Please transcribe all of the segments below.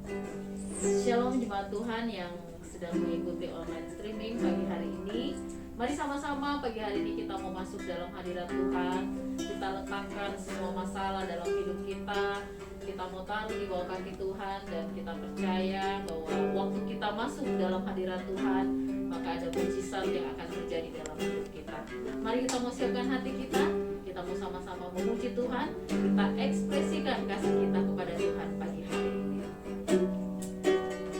Shalom jemaat Tuhan yang sedang mengikuti online streaming pagi hari ini. Mari sama-sama pagi hari ini kita mau masuk dalam hadirat Tuhan. Kita letakkan semua masalah dalam hidup kita. Kita mau taruh di bawah kaki Tuhan dan kita percaya bahwa waktu kita masuk dalam hadirat Tuhan, maka ada mujizat yang akan terjadi dalam hidup kita. Mari kita mau siapkan hati kita. Kita mau sama-sama memuji Tuhan. Kita ekspresikan kasih kita kepada Tuhan pagi hari ini.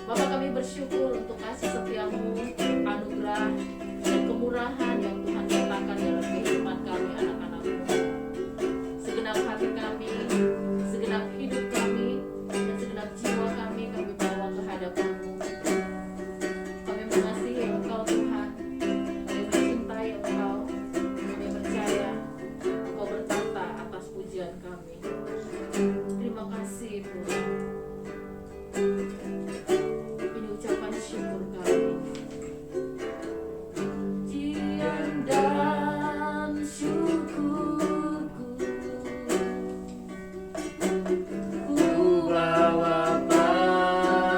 Bapak, kami bersyukur untuk kasih setiamu, anugerah dan kemurahan yang Tuhan letakkan dalam kehidupan kami anak-anakmu. Segenap hati kami, segenap hidup kami, dan segenap jiwa kami bawa ke hadapan-Mu. Kami mengasihi Engkau Tuhan, kami mencintai Engkau, kami percaya Engkau bertata atas pujian kami. Terima kasih Tuhan. Ini ucapan syukur kami. Pujian dan syukurku ku bawa padamu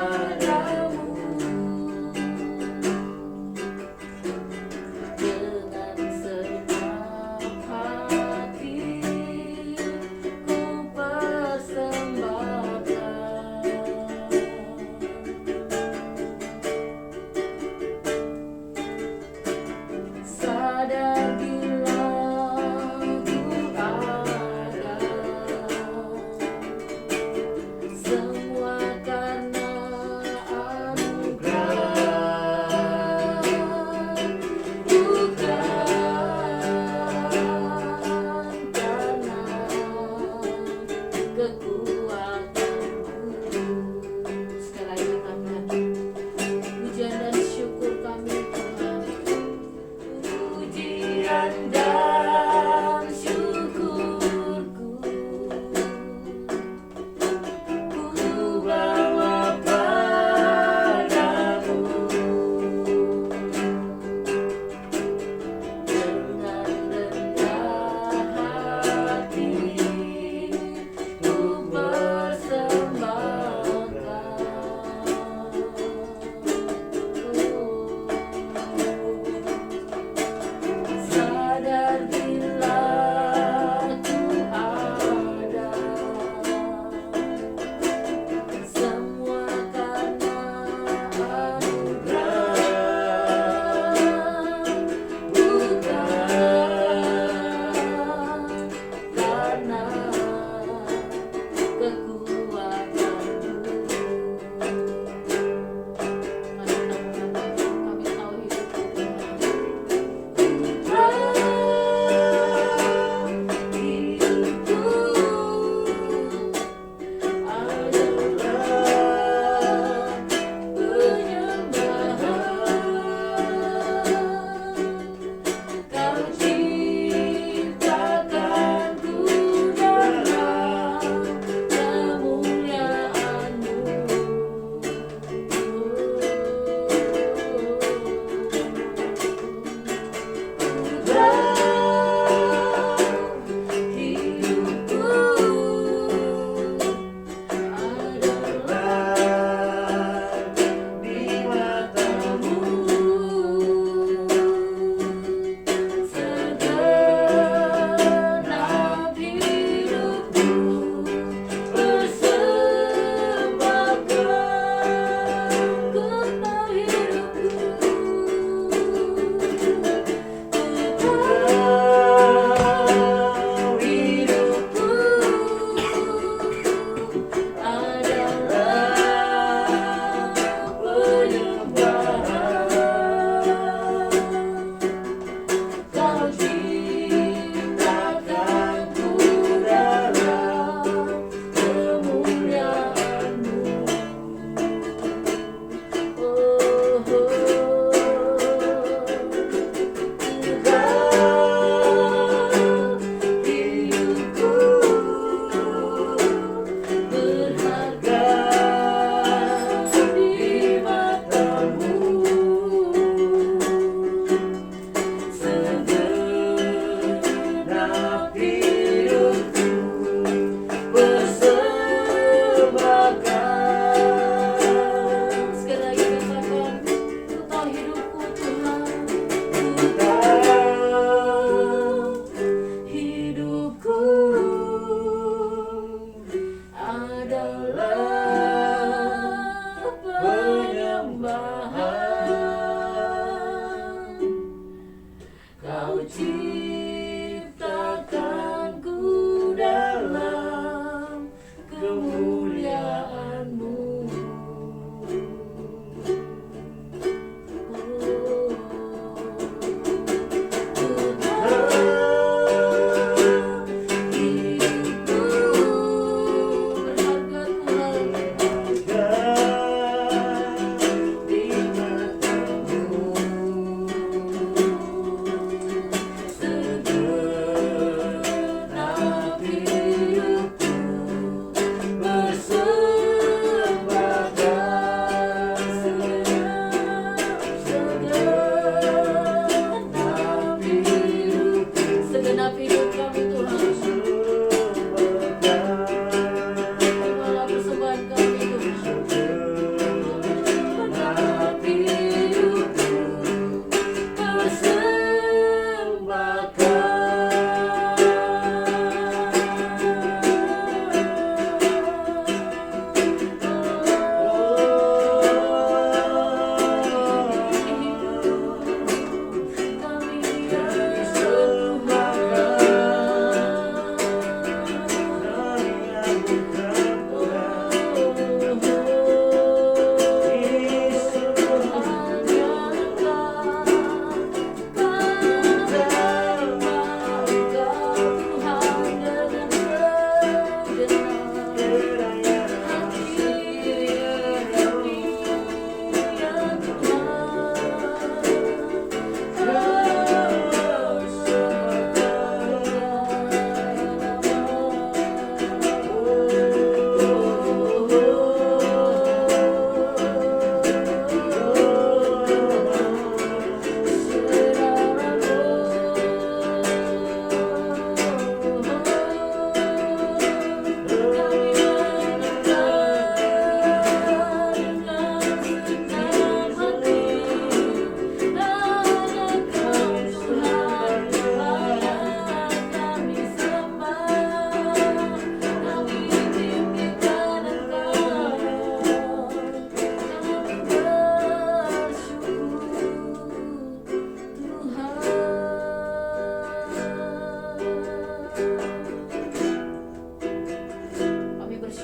dengan senang hati. Ku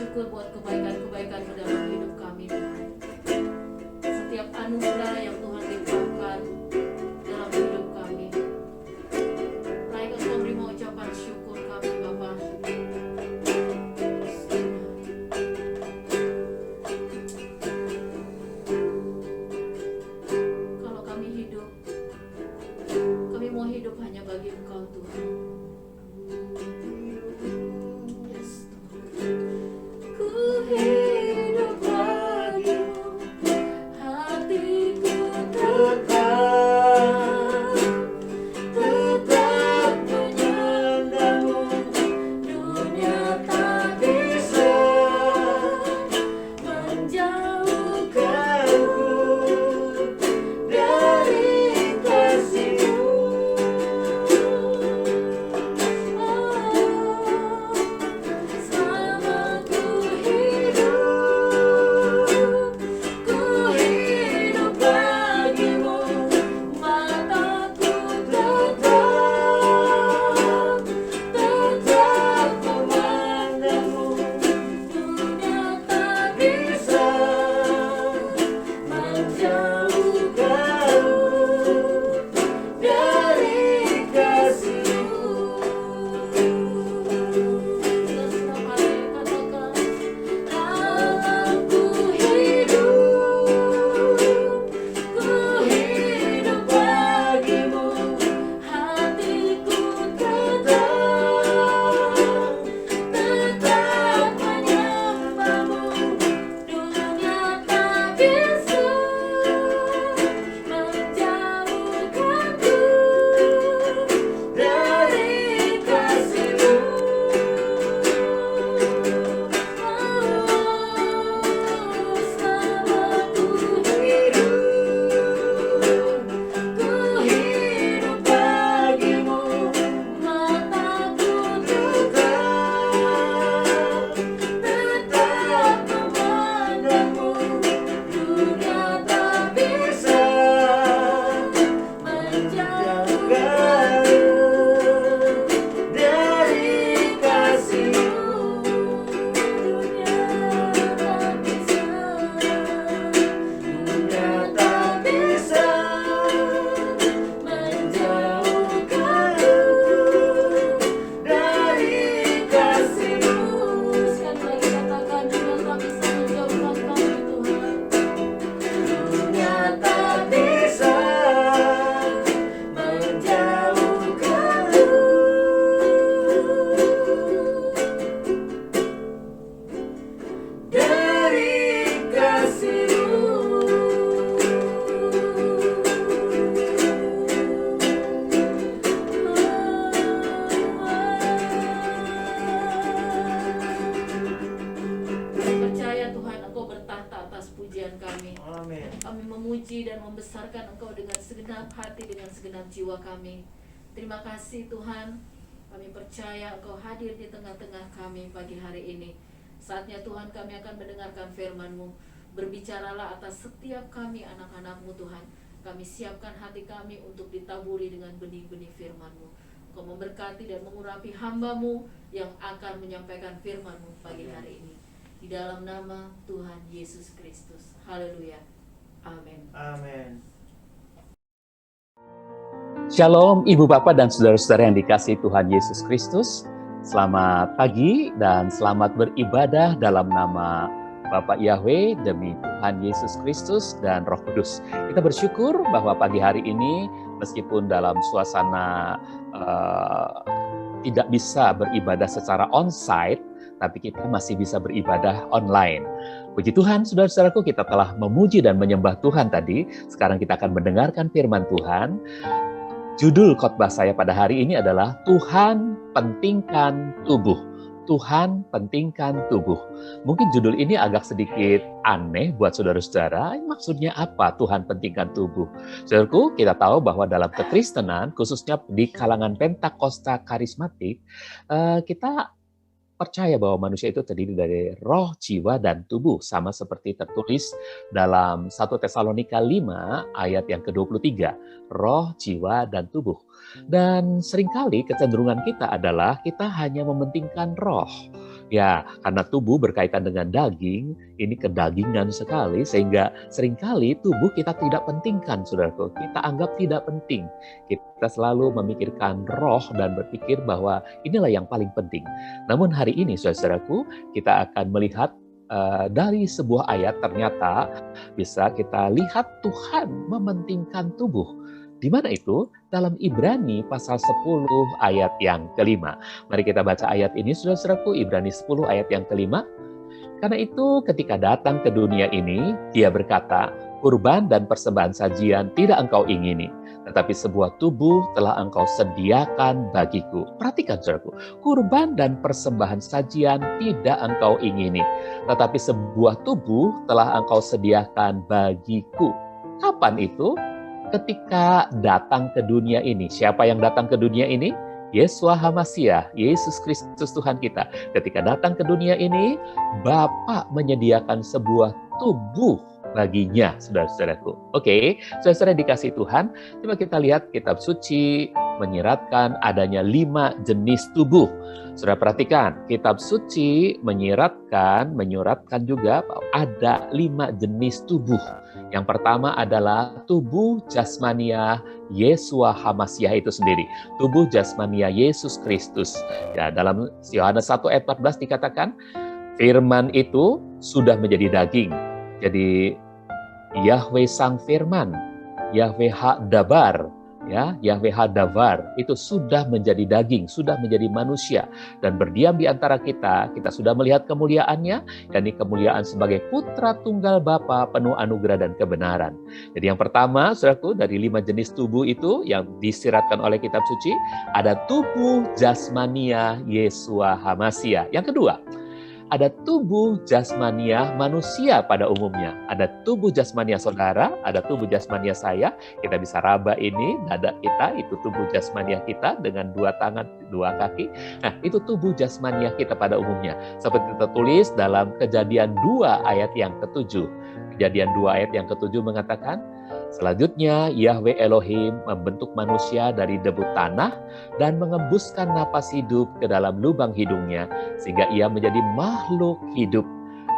bersyukur buat kebaikan-kebaikan-Mu dalam hidup kami, Tuhan. Setiap anugerah yang Tuhan limpahkan dalam hidup kami, naik Engkau terima ucapan syukur kami, Bapa. Kalau kami hidup, kami mau hidup hanya bagi Engkau, Tuhan. Yes, Tuhan. Ku hidup bagimu, hatiku tetap menyandangmu. Dunia tak bisa menjauhkanku dari kasih-Mu. Selama ku hidup bagimu, mataku tetap memandangmu. Dunia tak bisa menjauhkanku dari kasih-Mu. Kita setiap hari katakan, dalam ku hidup bagimu, hatiku tetap menyembahmu. Dunia tak bisa menjauhkanku dari kasih-Mu. Selama ku hidup bagimu, mataku tetap memandangmu. Dunia tak bisa menjauhkanku dari kasih-Mu. Dunia tak bisa menjauhkanku dari kasih-Mu. Sekali lagi katakan, dunia tak bisa menjauhkan kami, Tuhan. Dunia tak bisa menjauhkanku dari kasih-Mu. Kami percaya Tuhan, Engkau bertahta atas pujian kami. Amin. Kami memuji dan membesarkan Engkau dengan segenap hati, dengan segenap jiwa kami. Terima kasih Tuhan. Kami percaya Engkau hadir di tengah-tengah kami pagi hari ini. Saatnya Tuhan kami akan mendengarkan firman-Mu. Berbicaralah atas setiap kami anak-anak-Mu Tuhan. Kami siapkan hati kami untuk ditaburi dengan benih-benih firman-Mu. Engkau memberkati dan mengurapi hamba-Mu yang akan menyampaikan firman-Mu pagi hari ini. Di dalam nama Tuhan Yesus Kristus. Haleluya. Amin. Amin. Shalom Ibu Bapak dan Saudara-saudara yang dikasihi Tuhan Yesus Kristus. Selamat pagi dan selamat beribadah dalam nama Bapak Yahweh demi Tuhan Yesus Kristus dan Roh Kudus. Kita bersyukur bahwa pagi hari ini meskipun dalam suasana tidak bisa beribadah secara on-site, tapi kita masih bisa beribadah online. Puji Tuhan, saudara-saudaraku, kita telah memuji dan menyembah Tuhan tadi. Sekarang kita akan mendengarkan firman Tuhan. Judul khotbah saya pada hari ini adalah Tuhan pentingkan tubuh. Tuhan pentingkan tubuh. Mungkin judul ini agak sedikit aneh buat saudara-saudara. Maksudnya apa Tuhan pentingkan tubuh? Saudaraku, kita tahu bahwa dalam kekristenan, khususnya di kalangan Pentakosta karismatik, kita percaya bahwa manusia itu terdiri dari roh, jiwa, dan tubuh. Sama seperti tertulis dalam 1 Tesalonika 5 ayat yang ke-23. Roh, jiwa, dan tubuh. Dan seringkali kecenderungan kita adalah kita hanya mementingkan roh. Ya, karena tubuh berkaitan dengan daging, ini kedagingan sekali, sehingga seringkali tubuh kita tidak pentingkan, saudaraku. Kita anggap tidak penting. Kita selalu memikirkan roh dan berpikir bahwa inilah yang paling penting. Namun hari ini, saudaraku, kita akan melihat dari sebuah ayat ternyata bisa kita lihat Tuhan mementingkan tubuh. Di mana itu? Dalam Ibrani pasal 10 ayat yang kelima. Mari kita baca ayat ini, saudara-saudaraku, Ibrani 10 ayat yang kelima. Karena itu ketika datang ke dunia ini, dia berkata, kurban dan persembahan sajian tidak engkau ingini, tetapi sebuah tubuh telah engkau sediakan bagiku. Perhatikan, saudaraku, kurban dan persembahan sajian tidak engkau ingini, tetapi sebuah tubuh telah engkau sediakan bagiku. Kapan itu? Ketika datang ke dunia ini. Siapa yang datang ke dunia ini? Yeshua HaMashiach, Yesus Kristus Tuhan kita. Ketika datang ke dunia ini, Bapa menyediakan sebuah tubuh baginya, saudara-saudaraku. Oke, saudara-saudara dikasih Tuhan, coba kita lihat kitab suci menyiratkan adanya 5 jenis tubuh. Saudara perhatikan, kitab suci menyuratkan juga bahwa ada 5 jenis tubuh. Yang pertama adalah tubuh jasmania Yeshua HaMashiach itu sendiri. Tubuh jasmania Yesus Kristus. Ya, dalam Yohanes 1 ayat 14 dikatakan, firman itu sudah menjadi daging. Jadi Yahweh Sang Firman, Yahweh Hadabar, ya, Yahweh Hadabar itu sudah menjadi daging, sudah menjadi manusia dan berdiam di antara kita. Kita sudah melihat kemuliaannya, yakni kemuliaan sebagai putra tunggal Bapa penuh anugerah dan kebenaran. Jadi yang pertama, saudaraku, dari 5 jenis tubuh itu yang disiratkan oleh kitab suci, ada tubuh jasmania Yeshua HaMashiach. Yang kedua, ada tubuh jasmania manusia pada umumnya. Ada tubuh jasmania saudara, ada tubuh jasmania saya. Kita bisa raba ini, dada kita, itu tubuh jasmania kita dengan 2 tangan, 2 kaki. Nah, itu tubuh jasmania kita pada umumnya. Seperti tertulis dalam Kejadian 2 ayat yang ke-7. Kejadian 2 ayat yang ke-7 mengatakan, selanjutnya Yahweh Elohim membentuk manusia dari debu tanah dan mengembuskan napas hidup ke dalam lubang hidungnya sehingga ia menjadi makhluk hidup.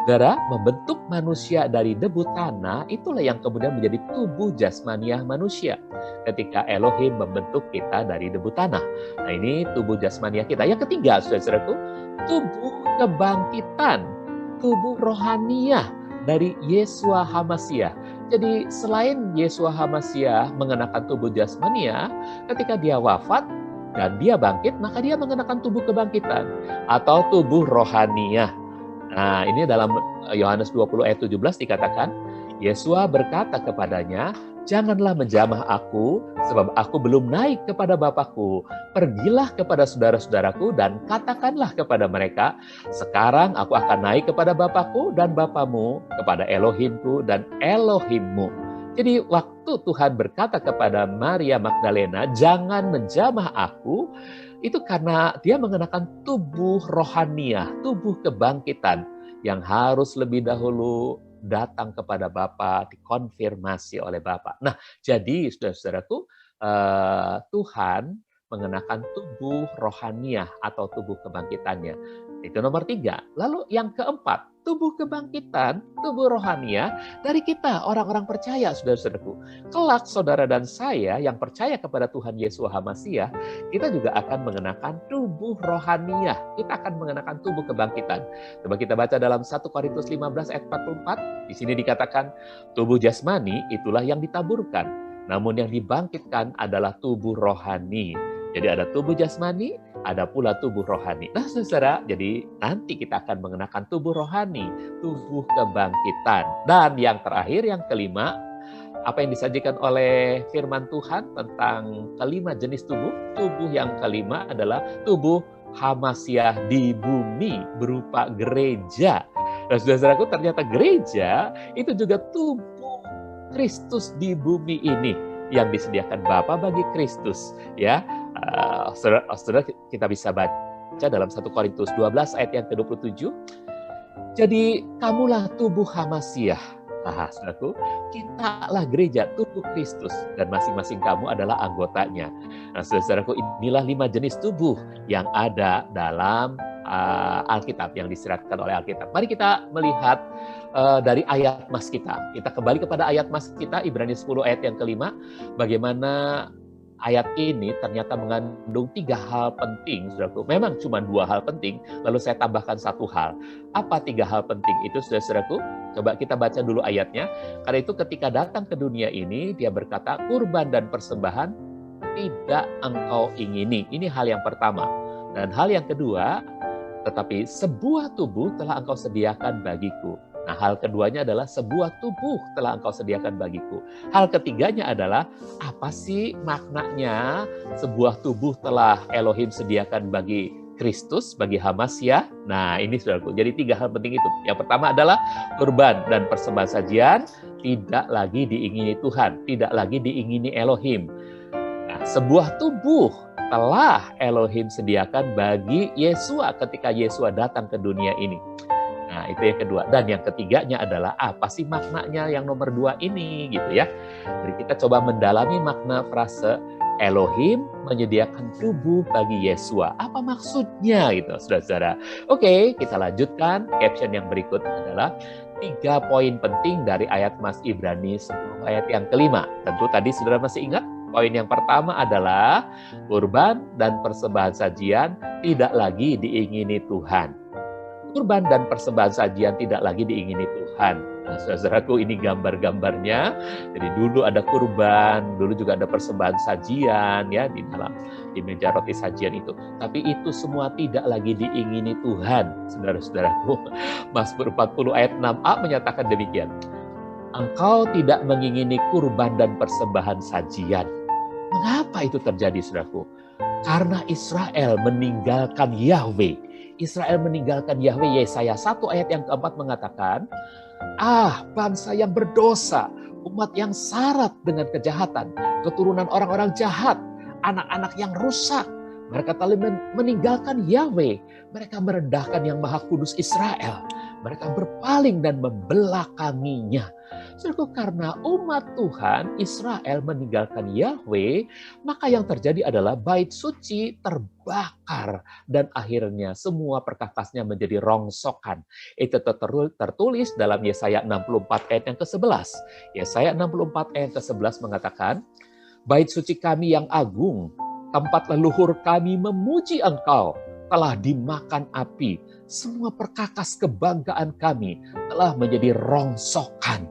Saudara, membentuk manusia dari debu tanah itulah yang kemudian menjadi tubuh jasmaniah manusia. Ketika Elohim membentuk kita dari debu tanah. Nah, ini tubuh jasmaniah kita. Yang ketiga, saudara-saudaraku, tubuh kebangkitan, tubuh rohaniah dari Yeshua HaMashiach. Jadi selain Yeshua HaMashiach mengenakan tubuh jasmania, ketika dia wafat dan dia bangkit, maka dia mengenakan tubuh kebangkitan atau tubuh rohaniah. Nah, ini dalam Yohanes 20 ayat 17 dikatakan, Yeshua berkata kepadanya, janganlah menjamah aku, sebab aku belum naik kepada Bapakku. Pergilah kepada saudara-saudaraku dan katakanlah kepada mereka, sekarang aku akan naik kepada Bapakku dan Bapamu, kepada Elohimku dan Elohimmu. Jadi waktu Tuhan berkata kepada Maria Magdalena, jangan menjamah aku, itu karena dia mengenakan tubuh rohaniah, tubuh kebangkitan yang harus lebih dahulu datang kepada Bapa, dikonfirmasi oleh Bapa. Nah, jadi saudara-saudaraku, Tuhan mengenakan tubuh rohaniah atau tubuh kebangkitannya. Itu nomor 3. Lalu yang keempat, tubuh kebangkitan, tubuh rohaniah dari kita, orang-orang percaya, saudara-saudaraku. Kelak saudara dan saya yang percaya kepada Tuhan Yeshua HaMashiach, kita juga akan mengenakan tubuh rohaniah. Kita akan mengenakan tubuh kebangkitan. Coba kita baca dalam 1 Korintus 15 ayat 44. Di sini dikatakan, tubuh jasmani itulah yang ditaburkan. Namun yang dibangkitkan adalah tubuh rohani. Jadi ada tubuh jasmani, ada pula tubuh rohani. Nah, saudara, jadi nanti kita akan mengenakan tubuh rohani, tubuh kebangkitan. Dan yang terakhir, yang kelima, apa yang disajikan oleh firman Tuhan tentang kelima jenis tubuh? Tubuh yang kelima adalah tubuh HaMashiach di bumi berupa gereja. Nah, saudara-saudaraku, ternyata gereja itu juga tubuh Kristus di bumi ini yang disediakan Bapa bagi Kristus, ya. Saudara, kita bisa baca dalam 1 Korintus 12 ayat yang ke-27. Jadi kamulah tubuh HaMashiach. Saudaraku, kita lah gereja, tubuh Kristus, dan masing-masing kamu adalah anggotanya. Nah, saudaraku, inilah 5 jenis tubuh yang ada dalam Alkitab, yang disyaratkan oleh Alkitab. Mari kita melihat dari ayat mas kita. Kita kembali kepada ayat mas kita, Ibrani 10 ayat yang kelima. Bagaimana ayat ini ternyata mengandung 3 hal penting, saudaraku. Memang cuma 2 hal penting, lalu saya tambahkan 1 hal. Apa 3 hal penting itu, saudara-saudaraku? Coba kita baca dulu ayatnya. Karena itu ketika datang ke dunia ini, dia berkata, kurban dan persembahan tidak engkau ingini. Ini hal yang pertama. Dan hal yang kedua, tetapi sebuah tubuh telah engkau sediakan bagiku. Nah, hal keduanya adalah sebuah tubuh telah engkau sediakan bagiku. Hal ketiganya adalah, apa sih maknanya sebuah tubuh telah Elohim sediakan bagi Kristus, bagi Hamasya? Nah, ini saudaraku. Jadi 3 hal penting itu. Yang pertama adalah kurban dan persembahan sajian tidak lagi diingini Tuhan, tidak lagi diingini Elohim. Nah, sebuah tubuh telah Elohim sediakan bagi Yesua ketika Yesua datang ke dunia ini. Nah, itu yang kedua. Dan yang ketiganya adalah, apa sih maknanya yang nomor 2 ini, gitu ya. Jadi kita coba mendalami makna frase Elohim menyediakan tubuh bagi Yesua. Apa maksudnya, gitu, saudara-saudara. Oke, kita lanjutkan. Caption yang berikut adalah 3 poin penting dari ayat Mas Ibrani 10 ayat yang kelima. Tentu tadi saudara masih ingat? Poin yang pertama adalah kurban dan persembahan sajian tidak lagi diingini Tuhan. Kurban dan persembahan sajian tidak lagi diingini Tuhan. Nah, saudaraku, ini gambar-gambarnya. Jadi dulu ada kurban, dulu juga ada persembahan sajian ya di meja roti sajian itu. Tapi itu semua tidak lagi diingini Tuhan, saudara-saudaraku. Mazmur 40 ayat 6a menyatakan demikian. Engkau tidak mengingini kurban dan persembahan sajian. Mengapa itu terjadi, saudaraku? Karena Israel meninggalkan Yahweh. Israel meninggalkan Yahweh. Yesaya 1 ayat yang keempat mengatakan, bangsa yang berdosa, umat yang syarat dengan kejahatan, keturunan orang-orang jahat, anak-anak yang rusak. Mereka telah meninggalkan Yahweh. Mereka merendahkan yang Maha Kudus Israel. Mereka berpaling dan membelakanginya. Saudaraku, karena umat Tuhan Israel meninggalkan Yahweh, maka yang terjadi adalah bait suci terbakar dan akhirnya semua perkakasnya menjadi rongsokan. Itu tertulis dalam Yesaya 64 ayat yang ke-11. Yesaya 64 ayat ke-11 mengatakan, bait suci kami yang agung, tempat leluhur kami memuji Engkau, telah dimakan api. Semua perkakas kebanggaan kami telah menjadi rongsokan.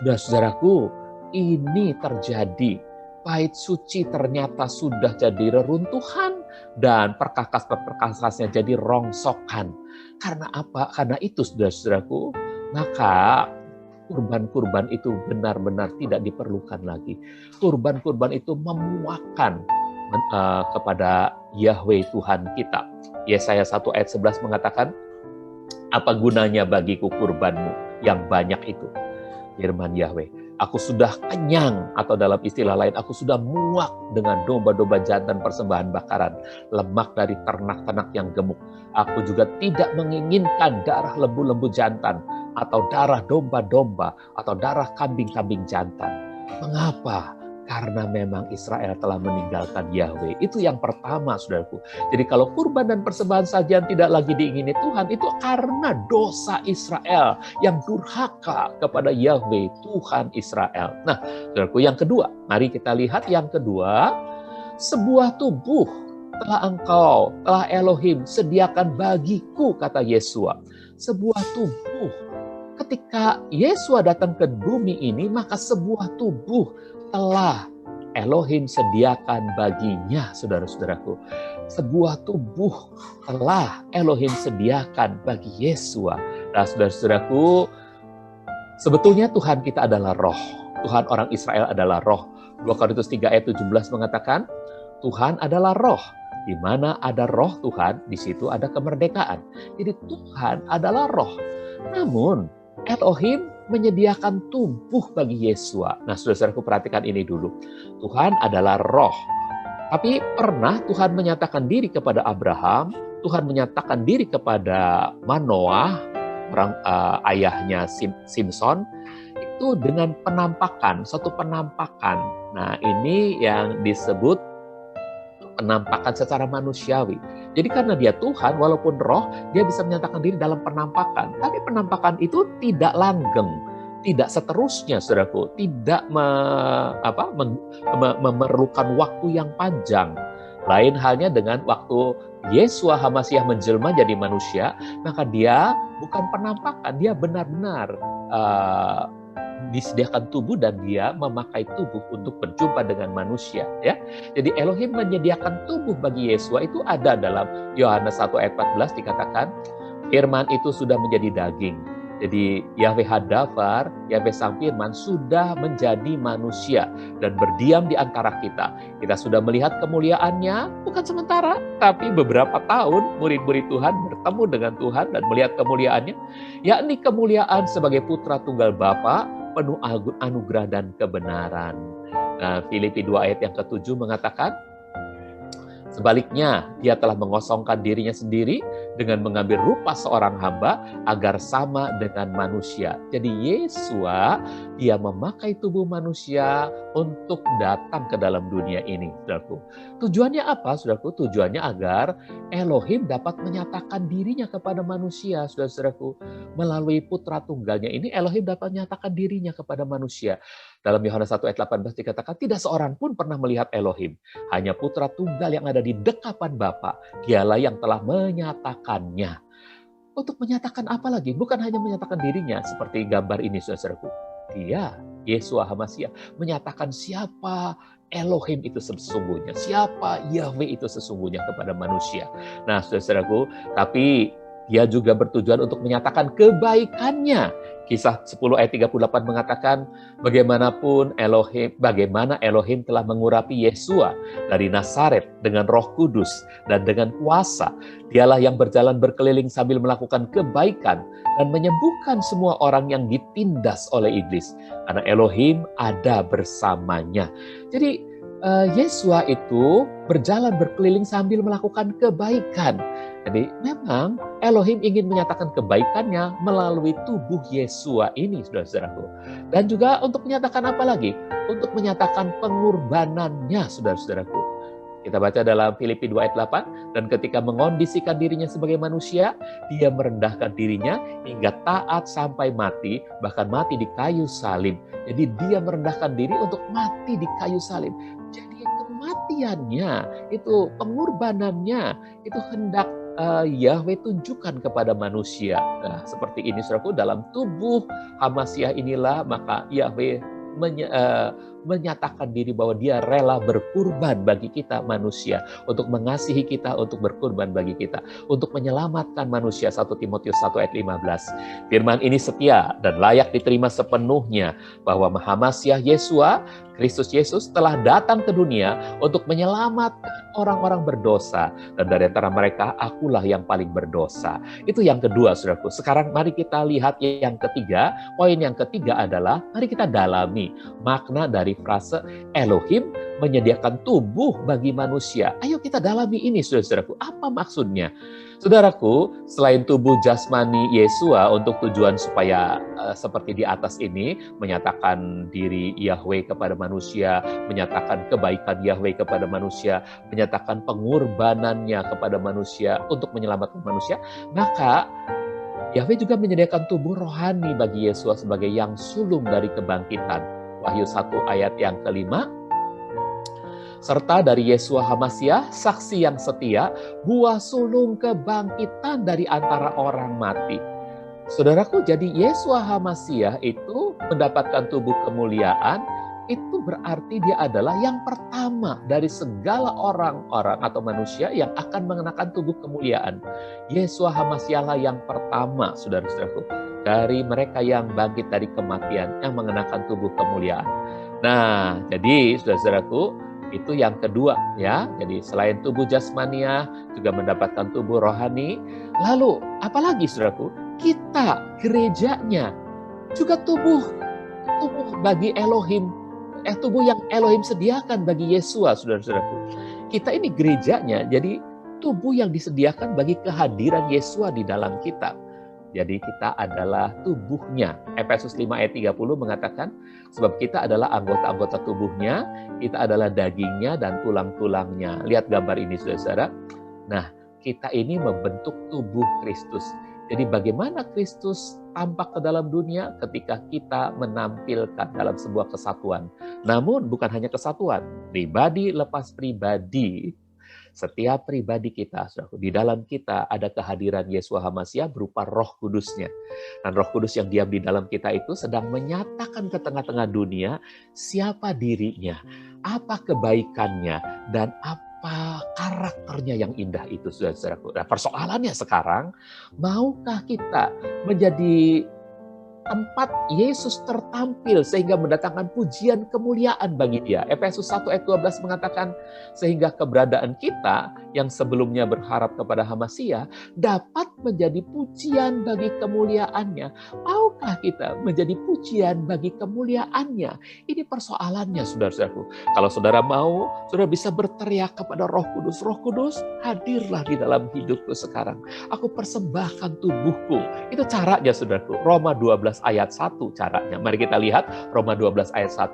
Saudara-saudaraku, ini terjadi. Bait suci ternyata sudah jadi reruntuhan dan perkakas-perkakasnya jadi rongsokan. Karena apa? Karena itu, saudara-saudaraku, maka kurban-kurban itu benar-benar tidak diperlukan lagi. Kurban-kurban itu memuakkan kepada Yahweh Tuhan kita. Yesaya 1 ayat 11 mengatakan, apa gunanya bagiku kurbanmu yang banyak itu? Firman Yahweh, aku sudah kenyang, atau dalam istilah lain, aku sudah muak dengan domba-domba jantan persembahan bakaran, lemak dari ternak-ternak yang gemuk. Aku juga tidak menginginkan darah lembu-lembu jantan, atau darah domba-domba, atau darah kambing-kambing jantan. Mengapa? Karena memang Israel telah meninggalkan Yahweh. Itu yang pertama, saudaraku. Jadi kalau kurban dan persembahan sajian tidak lagi diingini Tuhan, itu karena dosa Israel yang durhaka kepada Yahweh, Tuhan Israel. Nah, saudaraku, yang kedua, mari kita lihat yang kedua. Sebuah tubuh telah Elohim sediakan bagiku, kata Yesua. Sebuah tubuh. Ketika Yesua datang ke bumi ini, maka sebuah tubuh telah Elohim sediakan baginya, saudara-saudaraku. Sebuah tubuh telah Elohim sediakan bagi Yesua. Nah, saudara-saudaraku, sebetulnya Tuhan kita adalah roh. Tuhan orang Israel adalah roh. 2 Korintus 3 ayat 17 mengatakan, Tuhan adalah roh. Di mana ada roh Tuhan, di situ ada kemerdekaan. Jadi Tuhan adalah roh. Namun, Elohim menyediakan tubuh bagi Yesua. Nah, saudara-saudaraku, perhatikan ini dulu. Tuhan adalah roh. Tapi pernah Tuhan menyatakan diri kepada Abraham, Tuhan menyatakan diri kepada Manoah, ayahnya Simson, itu dengan penampakan, suatu penampakan. Nah, ini yang disebut penampakan secara manusiawi. Jadi karena dia Tuhan, walaupun roh, dia bisa menyatakan diri dalam penampakan. Tapi penampakan itu tidak langgeng, tidak seterusnya, saudaraku, tidak memerlukan waktu yang panjang. Lain halnya dengan waktu Yesua HaMasiah menjelma jadi manusia, maka dia bukan penampakan, dia benar-benar disediakan tubuh dan dia memakai tubuh untuk berjumpa dengan manusia, ya. Jadi Elohim menyediakan tubuh bagi Yesua itu ada dalam Yohanes 1 ayat 14 dikatakan, firman itu sudah menjadi daging. Jadi Yahweh Hadafar, Yahweh Sang Firman sudah menjadi manusia dan berdiam di antara kita. Kita sudah melihat kemuliaannya, bukan sementara, tapi beberapa tahun murid-murid Tuhan bertemu dengan Tuhan dan melihat kemuliaannya, yakni kemuliaan sebagai putra tunggal Bapa, penuh anugerah dan kebenaran. Nah, Filipi 2 ayat yang ke-7 mengatakan, sebaliknya, dia telah mengosongkan dirinya sendiri dengan mengambil rupa seorang hamba agar sama dengan manusia. Jadi Yesua, dia memakai tubuh manusia untuk datang ke dalam dunia ini, saudaraku. Tujuannya apa, saudaraku? Tujuannya agar Elohim dapat menyatakan dirinya kepada manusia, saudara-saudaraku. Melalui putra tunggalnya ini, Elohim dapat menyatakan dirinya kepada manusia. Dalam Yohanes 1 ayat 18 dikatakan, tidak seorang pun pernah melihat Elohim. Hanya putra tunggal yang ada di dekapan Bapa, dialah yang telah menyatakannya. Untuk menyatakan apa lagi? Bukan hanya menyatakan dirinya, seperti gambar ini, saudara-saudaraku. Dia, Yesua HaMasiah, menyatakan siapa Elohim itu sesungguhnya, siapa Yahweh itu sesungguhnya kepada manusia. Nah, saudara-saudaraku, tapi dia juga bertujuan untuk menyatakan kebaikannya. Kisah 10 ayat 38 mengatakan, bagaimana Elohim telah mengurapi Yesua dari Nazaret dengan Roh Kudus dan dengan kuasa. Dialah yang berjalan berkeliling sambil melakukan kebaikan dan menyembuhkan semua orang yang ditindas oleh iblis. Karena Elohim ada bersamanya. Jadi Yesua itu berjalan berkeliling sambil melakukan kebaikan. Jadi memang Elohim ingin menyatakan kebaikannya melalui tubuh Yesua ini, saudara-saudaraku. Dan juga untuk menyatakan apa lagi? Untuk menyatakan pengorbanannya, saudara-saudaraku. Kita baca dalam Filipi 2 ayat 8, dan ketika mengondisikan dirinya sebagai manusia, dia merendahkan dirinya hingga taat sampai mati, bahkan mati di kayu salib. Jadi dia merendahkan diri untuk mati di kayu salib. Jadi kematiannya, itu pengorbanannya, itu hendak Yahweh tunjukkan kepada manusia. Nah, seperti ini, saudaraku, dalam tubuh HaMasiah inilah maka Yahweh menyatakan diri bahwa dia rela berkurban bagi kita manusia, untuk mengasihi kita, untuk berkurban bagi kita, untuk menyelamatkan manusia. 1 Timotius 1 ayat 15. Firman ini setia dan layak diterima sepenuhnya, bahwa HaMasiah Yesua, Kristus Yesus telah datang ke dunia untuk menyelamatkan orang-orang berdosa, dan dari antara mereka akulah yang paling berdosa. Itu yang kedua, saudaraku. Sekarang mari kita lihat yang ketiga. Poin yang ketiga adalah mari kita dalami makna dari frase Elohim menyediakan tubuh bagi manusia. Ayo kita dalami ini, saudara-saudaraku. Apa maksudnya? Saudaraku, selain tubuh jasmani Yesua untuk tujuan supaya seperti di atas ini, menyatakan diri Yahweh kepada manusia, menyatakan kebaikan Yahweh kepada manusia, menyatakan pengorbanannya kepada manusia untuk menyelamatkan manusia, maka Yahweh juga menyediakan tubuh rohani bagi Yesua sebagai yang sulung dari kebangkitan. Wahyu 1 ayat yang ke-5. Serta dari Yesua HaMasiah, saksi yang setia, buah sulung kebangkitan dari antara orang mati. Saudaraku, jadi Yesua HaMasiah itu mendapatkan tubuh kemuliaan, itu berarti dia adalah yang pertama dari segala orang-orang atau manusia yang akan mengenakan tubuh kemuliaan. Yesua HaMasiah lah yang pertama, saudara-saudaraku, dari mereka yang bangkit dari kematian, yang mengenakan tubuh kemuliaan. Nah, jadi saudara-saudaraku, itu yang kedua, ya. Jadi selain tubuh jasmania, juga mendapatkan tubuh rohani. Lalu, apalagi saudaraku? Kita, gerejanya, juga tubuh bagi Elohim, tubuh yang Elohim sediakan bagi Yesua, saudara-saudaraku. Kita ini gerejanya, jadi tubuh yang disediakan bagi kehadiran Yesua di dalam kita. Jadi kita adalah tubuhnya. Efesus 5 ayat 30 mengatakan, sebab kita adalah anggota-anggota tubuhnya, kita adalah dagingnya dan tulang-tulangnya. Lihat gambar ini saudara-saudara. Nah, kita ini membentuk tubuh Kristus. Jadi bagaimana Kristus tampak ke dalam dunia ketika kita menampilkan dalam sebuah kesatuan. Namun bukan hanya kesatuan, pribadi lepas pribadi. Setiap pribadi kita, saudaraku, di dalam kita ada kehadiran Yesua HaMasiah berupa Roh Kudusnya. Dan Roh Kudus yang diam di dalam kita itu sedang menyatakan ke tengah-tengah dunia siapa dirinya, apa kebaikannya, dan apa karakternya yang indah itu, saudara-saudaraku. Nah, persoalannya sekarang, maukah kita menjadi tempat Yesus tertampil sehingga mendatangkan pujian kemuliaan bagi Dia. Efesus 1 ayat 12 mengatakan, sehingga keberadaan kita yang sebelumnya berharap kepada HaMasiah dapat menjadi pujian bagi kemuliaannya. Maukah kita menjadi pujian bagi kemuliaannya? Ini persoalannya, saudara-saudaraku. Kalau saudara mau, saudara bisa berteriak kepada Roh Kudus, Roh Kudus, hadirlah di dalam hidupku sekarang. Aku persembahkan tubuhku. Itu caranya, saudaraku. Roma 12 ayat 1 caranya. Mari kita lihat Roma 12 ayat 1.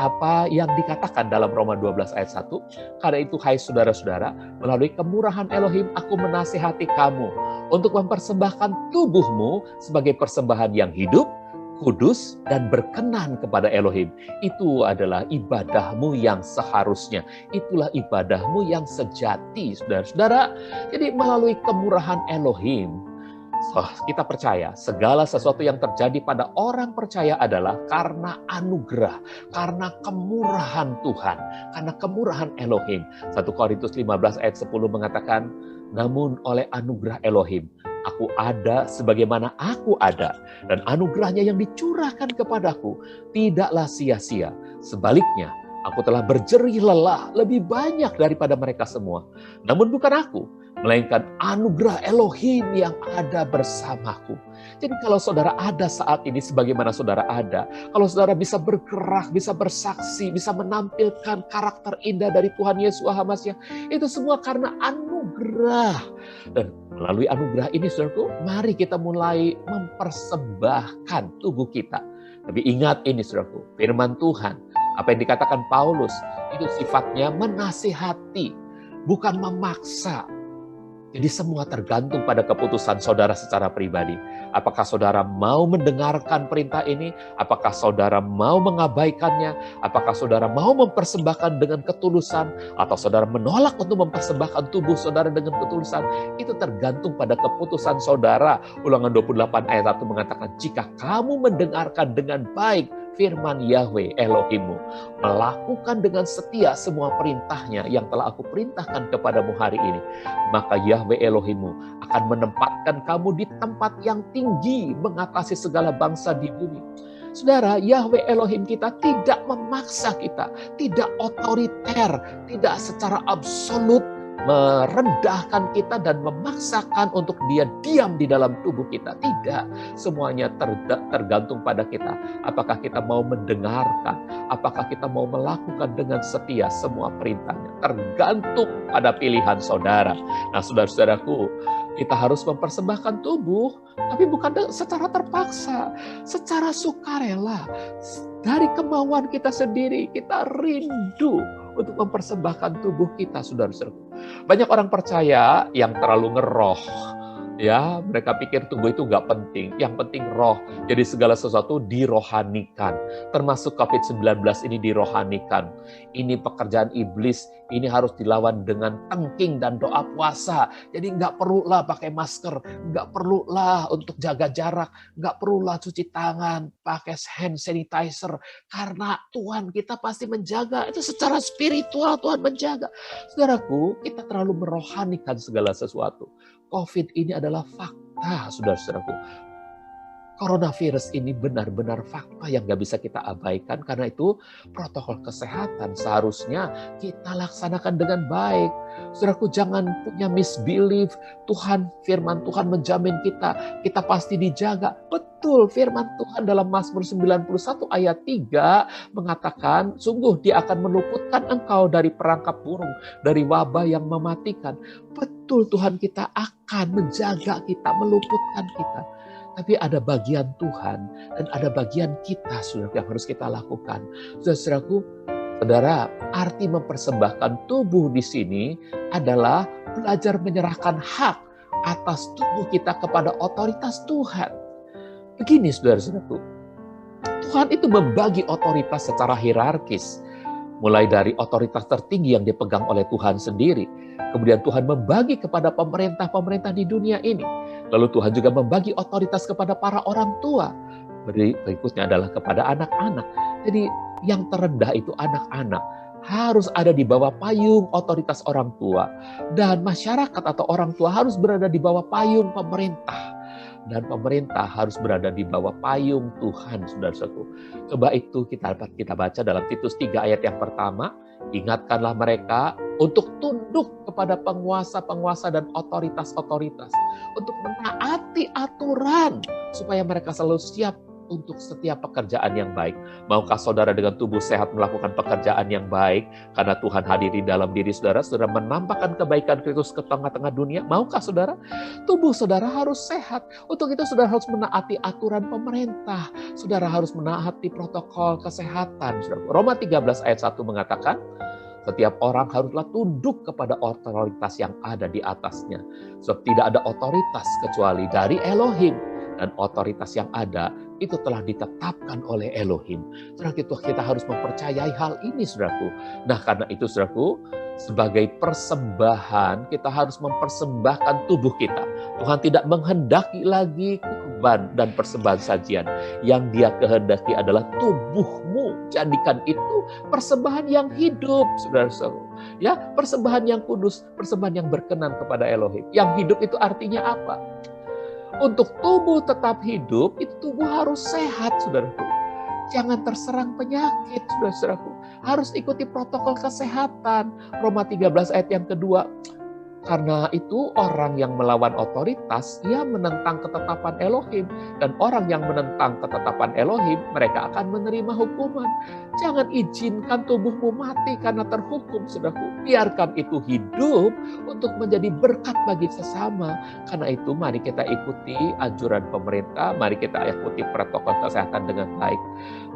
Apa yang dikatakan dalam Roma 12 ayat 1? Karena itu, hai saudara-saudara, melalui kemurahan Elohim aku menasihati kamu untuk mempersembahkan tubuhmu sebagai persembahan yang hidup, kudus, dan berkenan kepada Elohim. Itu adalah ibadahmu yang seharusnya. Itulah ibadahmu yang sejati, saudara-saudara. Jadi melalui kemurahan Elohim, kita percaya segala sesuatu yang terjadi pada orang percaya adalah karena anugerah, karena kemurahan Tuhan, karena kemurahan Elohim. 1 Korintus 15 ayat 10 mengatakan, namun oleh anugerah Elohim, aku ada sebagaimana aku ada, dan anugerahnya yang dicurahkan kepadaku tidaklah sia-sia. Sebaliknya, aku telah berjerih lelah lebih banyak daripada mereka semua. Namun bukan aku, melainkan anugerah Elohim yang ada bersamaku. Jadi kalau saudara ada saat ini sebagaimana saudara ada, kalau saudara bisa bergerak, bisa bersaksi, bisa menampilkan karakter indah dari Tuhan Yesus HaMasiah, itu semua karena anugerah. Dan melalui anugerah ini, saudaraku, mari kita mulai mempersembahkan tubuh kita. Tapi ingat ini, saudaraku, firman Tuhan, apa yang dikatakan Paulus, itu sifatnya menasihati, bukan memaksa. Jadi semua tergantung pada keputusan saudara secara pribadi. Apakah saudara mau mendengarkan perintah ini? Apakah saudara mau mengabaikannya? Apakah saudara mau mempersembahkan dengan ketulusan? Atau saudara menolak untuk mempersembahkan tubuh saudara dengan ketulusan? Itu tergantung pada keputusan saudara. Ulangan 28 ayat 1 mengatakan, jika kamu mendengarkan dengan baik firman Yahweh Elohimmu, melakukan dengan setia semua perintahnya yang telah aku perintahkan kepadamu hari ini, maka Yahweh Elohimmu akan menempatkan kamu di tempat yang tinggi mengatasi segala bangsa di bumi. Saudara, Yahweh Elohim kita tidak memaksa kita, tidak otoriter, tidak secara absolut merendahkan kita dan memaksakan untuk Dia diam di dalam tubuh kita. Tidak, semuanya tergantung pada kita. Apakah kita mau mendengarkan, apakah kita mau melakukan dengan setia semua perintahnya. Tergantung pada pilihan saudara. Nah, saudara-saudaraku, kita harus mempersembahkan tubuh, tapi bukan secara terpaksa, secara sukarela. Dari kemauan kita sendiri, kita rindu untuk mempersembahkan tubuh kita, saudara-saudaraku. Banyak orang percaya yang terlalu ngeroh, ya, mereka pikir tubuh itu nggak penting. Yang penting roh. Jadi segala sesuatu dirohanikan. Termasuk COVID-19 ini dirohanikan. Ini pekerjaan iblis. Ini harus dilawan dengan tengking dan doa puasa. Jadi nggak perlulah pakai masker. Nggak perlulah untuk jaga jarak. Nggak perlulah cuci tangan. Pakai hand sanitizer. Karena Tuhan kita pasti menjaga. Itu secara spiritual Tuhan menjaga. Saudaraku, kita terlalu merohanikan segala sesuatu. COVID ini adalah fakta, saudara-saudaraku. Coronavirus ini benar-benar fakta yang gak bisa kita abaikan. Karena itu protokol kesehatan seharusnya kita laksanakan dengan baik. Saudaraku, jangan punya misbelief. Firman Tuhan menjamin kita pasti dijaga. Betul, firman Tuhan dalam Mazmur 91 ayat 3 mengatakan, sungguh Dia akan meluputkan engkau dari perangkap burung, dari wabah yang mematikan. Betul, Tuhan kita akan menjaga kita, meluputkan kita. tapi ada bagian Tuhan dan ada bagian kita, saudara, yang harus kita lakukan. Saudaraku, saudara, arti mempersembahkan tubuh di sini adalah belajar menyerahkan hak atas tubuh kita kepada otoritas Tuhan. Begini, saudara-saudaraku, Tuhan itu membagi otoritas secara hierarkis. Mulai dari otoritas tertinggi yang dipegang oleh Tuhan sendiri. Kemudian Tuhan membagi kepada pemerintah-pemerintah di dunia ini. Lalu Tuhan juga membagi otoritas kepada para orang tua. Berikutnya adalah kepada anak-anak. Jadi yang terendah itu anak-anak. Harus ada di bawah payung otoritas orang tua. Dan masyarakat atau orang tua harus berada di bawah payung pemerintah. Dan pemerintah harus berada di bawah payung Tuhan, saudara-saudaraku. Coba itu kita baca dalam Titus 3 ayat yang pertama. Ingatkanlah mereka untuk tunduk kepada penguasa-penguasa dan otoritas-otoritas. Untuk menaati aturan supaya mereka selalu siap untuk setiap pekerjaan yang baik. Maukah saudara dengan tubuh sehat melakukan pekerjaan yang baik? Karena Tuhan hadir di dalam diri saudara, saudara menampakkan kebaikan Kristus ke tengah-tengah dunia. Maukah saudara? Tubuh saudara harus sehat. Untuk itu saudara harus menaati aturan pemerintah. Saudara harus menaati protokol kesehatan. Roma 13 ayat 1 mengatakan, setiap orang haruslah tunduk kepada otoritas yang ada di atasnya. Sebab tidak ada otoritas kecuali dari Elohim. Dan otoritas yang ada itu telah ditetapkan oleh Elohim. Saudara, kita harus mempercayai hal ini, saudaraku. Nah, karena itu, saudaraku, sebagai persembahan, kita harus mempersembahkan tubuh kita. Tuhan tidak menghendaki lagi kurban dan persembahan sajian. Yang Dia kehendaki adalah tubuhmu. Jadikan itu persembahan yang hidup, saudara-saudara. Ya, persembahan yang kudus, persembahan yang berkenan kepada Elohim. Yang hidup itu artinya apa? Untuk tubuh tetap hidup, itu tubuh harus sehat, saudaraku. Jangan terserang penyakit, saudara-saudaraku. Harus ikuti protokol kesehatan. Roma 13 ayat yang kedua. Karena itu orang yang melawan otoritas, ia menentang ketetapan Elohim. Dan orang yang menentang ketetapan Elohim, mereka akan menerima hukuman. Jangan izinkan tubuhmu mati karena terhukum, saudaraku. Biarkan itu hidup untuk menjadi berkat bagi sesama. Karena itu mari kita ikuti anjuran pemerintah, mari kita ikuti protokol kesehatan dengan baik.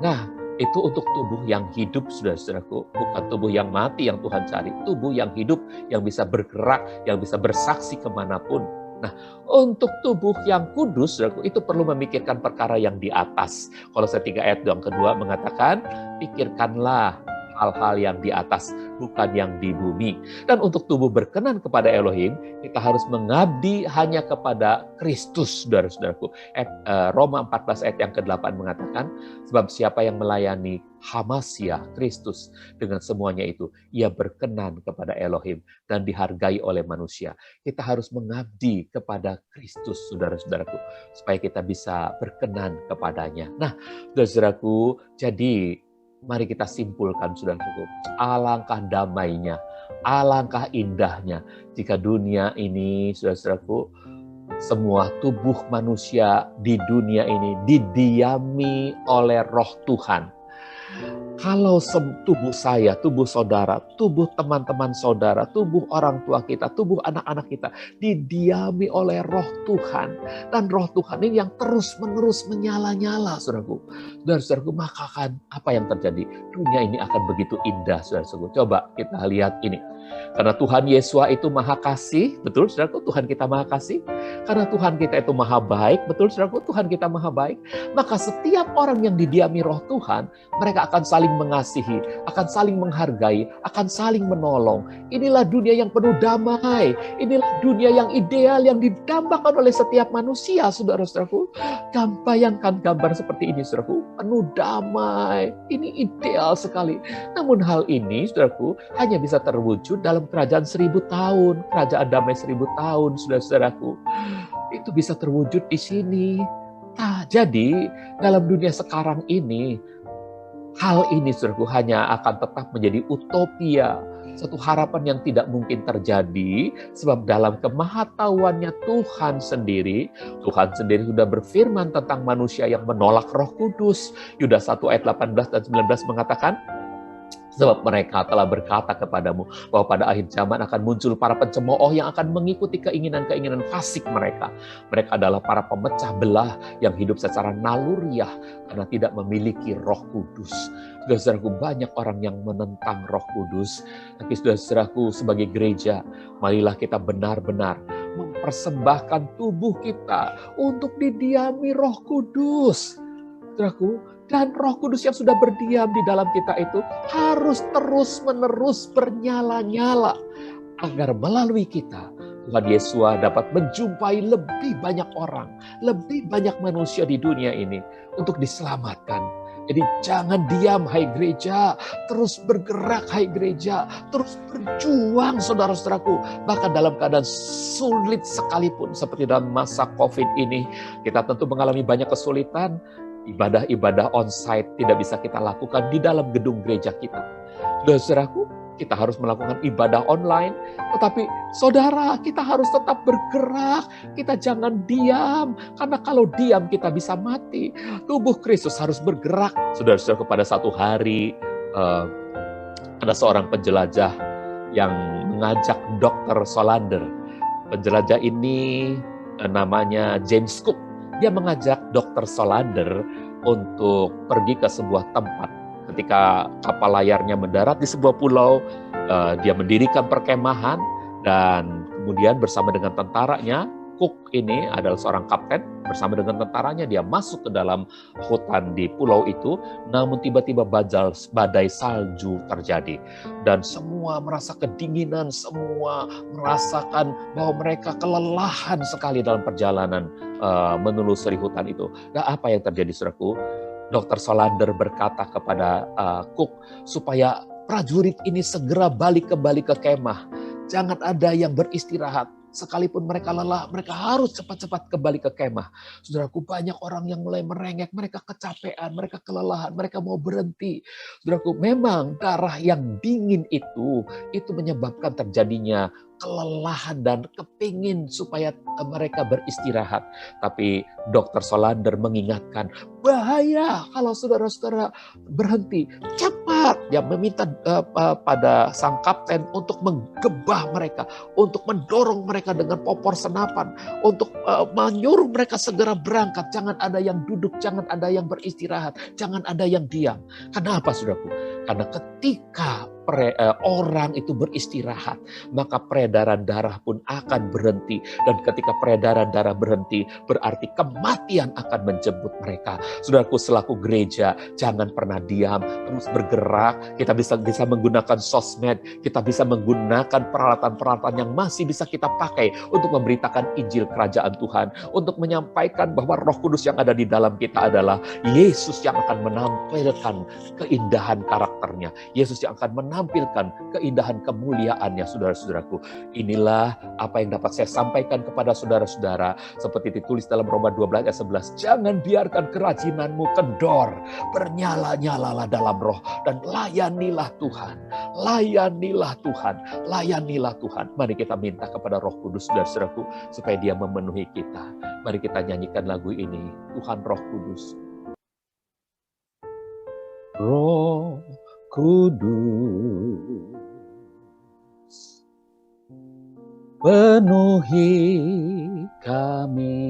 Nah, itu untuk tubuh yang hidup, saudara-saudaraku. Bukan tubuh yang mati yang Tuhan cari. Tubuh yang hidup, yang bisa bergerak, yang bisa bersaksi kemanapun. Nah, untuk tubuh yang kudus, saudaraku, itu perlu memikirkan perkara yang di atas. Kolose 3 ayat yang kedua mengatakan, pikirkanlah hal-hal yang di atas, bukan yang di bumi. Dan untuk tubuh berkenan kepada Elohim, kita harus mengabdi hanya kepada Kristus, saudara-saudaraku. Roma 14 ayat yang ke-8 mengatakan, sebab siapa yang melayani Hamasya, Kristus, dengan semuanya itu, ia berkenan kepada Elohim dan dihargai oleh manusia. Kita harus mengabdi kepada Kristus, saudara-saudaraku, supaya kita bisa berkenan kepadanya. Nah, saudara-saudaraku, jadi mari kita simpulkan, saudara-saudaraku, alangkah damainya, alangkah indahnya jika dunia ini, saudara-saudaraku, semua tubuh manusia di dunia ini didiami oleh Roh Tuhan. Kalau tubuh saya, tubuh saudara, tubuh teman-teman saudara, tubuh orang tua kita, tubuh anak-anak kita didiami oleh Roh Tuhan. Dan Roh Tuhan ini yang terus-menerus menyala-nyala, saudaraku. Saudaraku, maka kan apa yang terjadi? Dunia ini akan begitu indah, saudaraku. Coba kita lihat ini. Karena Tuhan Yesus itu maha kasih, betul saudaraku, Tuhan kita maha kasih. Karena Tuhan kita itu maha baik, betul saudaraku, Tuhan kita maha baik. Maka setiap orang yang didiami Roh Tuhan, mereka akan saling mengasihi, akan saling menghargai, akan saling menolong. Inilah dunia yang penuh damai. Inilah dunia yang ideal yang didambakan oleh setiap manusia, saudara-saudaraku. Bayangkan gambar seperti ini, saudaraku, penuh damai. Ini ideal sekali. Namun hal ini, saudaraku, hanya bisa terwujud dalam kerajaan 1000 tahun, kerajaan damai 1000 tahun, saudara-saudaraku. Itu bisa terwujud di sini. Nah, jadi dalam dunia sekarang ini, hal ini, saudaraku, hanya akan tetap menjadi utopia, satu harapan yang tidak mungkin terjadi, sebab dalam kemahatauannya Tuhan sendiri sudah berfirman tentang manusia yang menolak Roh Kudus. Yudas 1 ayat 18 dan 19 mengatakan, Sebab mereka telah berkata kepadamu bahwa pada akhir zaman akan muncul para pencemooh yang akan mengikuti keinginan-keinginan fasik mereka. Mereka adalah para pemecah belah yang hidup secara naluriah karena tidak memiliki Roh Kudus. Saudara-saudaraku, banyak orang yang menentang Roh Kudus. Tapi saudara-saudaraku, sebagai gereja, marilah kita benar-benar mempersembahkan tubuh kita untuk didiami Roh Kudus. Saudaraku, dan Roh Kudus yang sudah berdiam di dalam kita itu harus terus-menerus bernyala-nyala agar melalui kita Tuhan Yesus dapat menjumpai lebih banyak orang, lebih banyak manusia di dunia ini untuk diselamatkan. Jadi jangan diam, hai gereja, terus bergerak, hai gereja, terus berjuang, saudara-saudaraku. Bahkan dalam keadaan sulit sekalipun, seperti dalam masa COVID ini, kita tentu mengalami banyak kesulitan. Ibadah-ibadah onsite tidak bisa kita lakukan di dalam gedung gereja kita. Saudaraku, kita harus melakukan ibadah online, tetapi saudara, kita harus tetap bergerak. Kita jangan diam, karena kalau diam kita bisa mati. Tubuh Kristus harus bergerak. Saudara-saudaraku, pada satu hari ada seorang penjelajah yang mengajak Dr. Solander. Penjelajah ini namanya James Cook. Dia mengajak Dr. Solander untuk pergi ke sebuah tempat. Ketika kapal layarnya mendarat di sebuah pulau, dia mendirikan perkemahan dan kemudian bersama dengan tentaranya, Cook ini adalah seorang kapten, bersama dengan tentaranya dia masuk ke dalam hutan di pulau itu, namun tiba-tiba badai salju terjadi. Dan semua merasa kedinginan, semua merasakan bahwa mereka kelelahan sekali dalam perjalanan menelusuri hutan itu. Dan apa yang terjadi, saudaraku? Dr. Solander berkata kepada Cook supaya prajurit ini segera balik kembali ke kemah. Jangan ada yang beristirahat. Sekalipun mereka lelah, mereka harus cepat-cepat kembali ke kemah. Saudaraku, banyak orang yang mulai merengek, mereka kecapean, mereka kelelahan, mereka mau berhenti. Saudaraku, memang darah yang dingin itu menyebabkan terjadinya kelelahan dan kepingin supaya mereka beristirahat. Tapi Dr. Solander mengingatkan, bahaya kalau saudara-saudara berhenti. Cepat, dia meminta pada sang kapten untuk menggebah mereka, untuk mendorong mereka dengan popor senapan, untuk menyuruh mereka segera berangkat. Jangan ada yang duduk, jangan ada yang beristirahat, jangan ada yang diam. Kenapa, saudaraku? Karena ketika orang itu beristirahat, maka peredaran darah pun akan berhenti. Dan ketika peredaran darah berhenti, berarti kematian akan menjemput mereka. Saudaraku, selaku gereja, jangan pernah diam, terus bergerak. Kita bisa menggunakan sosmed, kita bisa menggunakan peralatan-peralatan yang masih bisa kita pakai untuk memberitakan Injil Kerajaan Tuhan, untuk menyampaikan bahwa Roh Kudus yang ada di dalam kita adalah Yesus yang akan menampilkan keindahan karakternya, Yesus yang akan menampilkan keindahan kemuliaannya, saudara-saudaraku. Inilah apa yang dapat saya sampaikan kepada saudara-saudara, seperti ditulis dalam Roma 12 ayat 11. Jangan biarkan kerajinanmu kendor, bernyala-nyalalah dalam roh, dan layanilah Tuhan, layanilah Tuhan, layanilah Tuhan. Mari kita minta kepada Roh Kudus, saudara-saudaraku, supaya dia memenuhi kita. Mari kita nyanyikan lagu ini, Tuhan Roh Kudus. Roh Kudus, penuhi kami.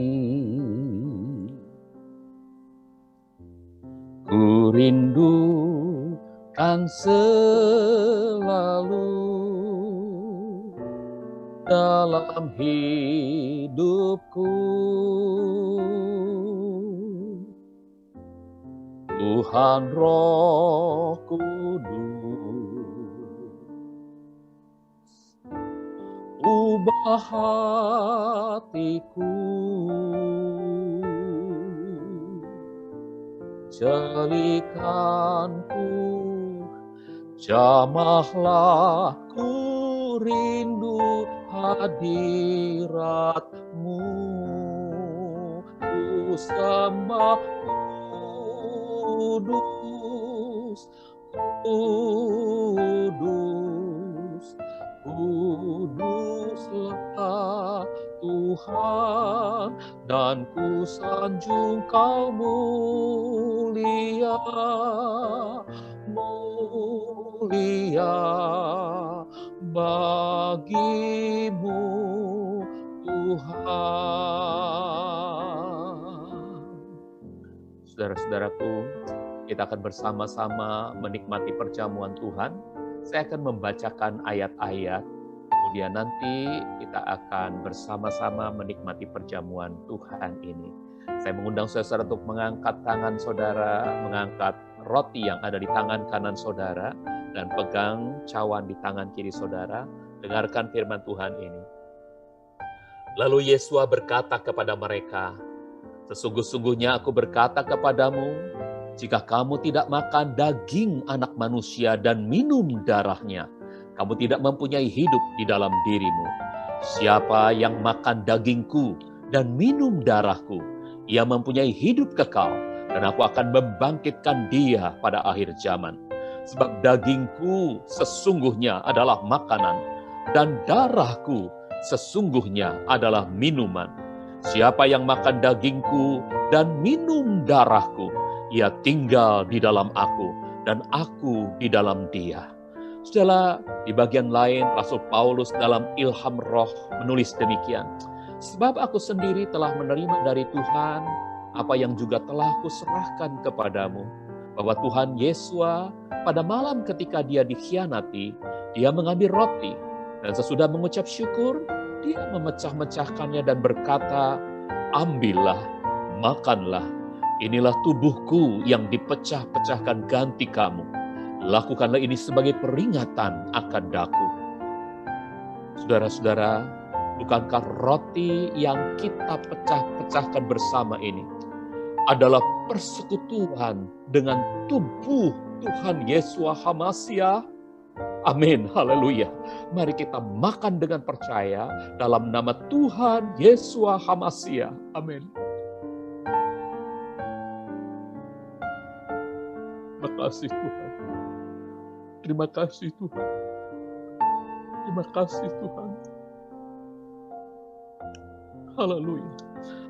Ku rindukan selalu dalam hidupku. Tuhan Roh Kudus, ubah hatiku, jadikanku, jamahlah ku rindu hadirat-Mu, ku sembah Kudus, Kudus, Kuduslah Tuhan, dan ku sanjung Kau mulia, mulia. mulia bagi-Mu Tuhan. Saudara-saudaraku, kita akan bersama-sama menikmati perjamuan Tuhan. Saya akan membacakan ayat-ayat, kemudian nanti kita akan bersama-sama menikmati perjamuan Tuhan ini. Saya mengundang saudara untuk mengangkat tangan saudara, mengangkat roti yang ada di tangan kanan saudara, dan pegang cawan di tangan kiri saudara. Dengarkan firman Tuhan ini. Lalu Yesua berkata kepada mereka, "Sesungguh-sungguhnya aku berkata kepadamu, jika kamu tidak makan daging anak manusia dan minum darahnya, kamu tidak mempunyai hidup di dalam dirimu. Siapa yang makan dagingku dan minum darahku, ia mempunyai hidup kekal, dan aku akan membangkitkan dia pada akhir zaman. Sebab dagingku sesungguhnya adalah makanan, dan darahku sesungguhnya adalah minuman. Siapa yang makan dagingku dan minum darahku, ia tinggal di dalam aku, dan aku di dalam dia." Saudara, di bagian lain Rasul Paulus dalam ilham roh menulis demikian. "Sebab aku sendiri telah menerima dari Tuhan apa yang juga telah kuserahkan kepadamu, bahwa Tuhan Yesua pada malam ketika dia dikhianati, dia mengambil roti, dan sesudah mengucap syukur, dia memecah-mecahkannya dan berkata, 'Ambillah, makanlah. Inilah tubuhku yang dipecah-pecahkan ganti kamu. Lakukanlah ini sebagai peringatan akan daku.'" Saudara-saudara, bukankah roti yang kita pecah-pecahkan bersama ini adalah persekutuan dengan tubuh Tuhan Yesua HaMasiah? Amin, haleluya. Mari kita makan dengan percaya dalam nama Tuhan Yesua HaMasiah. Amin. Terima kasih Tuhan. Terima kasih Tuhan. Terima kasih Tuhan. Haleluya.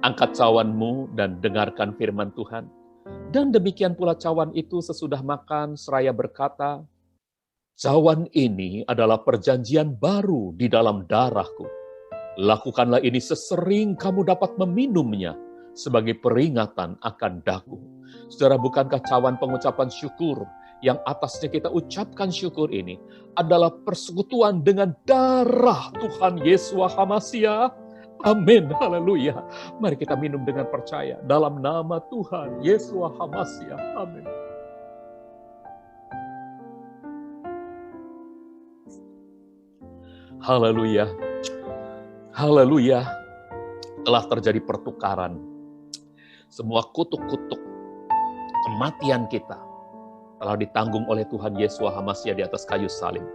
Angkat cawanmu dan dengarkan firman Tuhan. Dan demikian pula cawan itu sesudah makan seraya berkata, "Cawan ini adalah perjanjian baru di dalam darahku. Lakukanlah ini sesering kamu dapat meminumnya sebagai peringatan akan daku." Saudara, bukankah cawan pengucapan syukur yang atasnya kita ucapkan syukur ini adalah persekutuan dengan darah Tuhan Yesua HaMasiah? Amin, haleluya. Mari kita minum dengan percaya dalam nama Tuhan Yesua HaMasiah. Amin. Haleluya. Haleluya. Telah terjadi pertukaran. Semua kutuk-kutuk kematian kita telah ditanggung oleh Tuhan Yesua HaMasiah di atas kayu salib.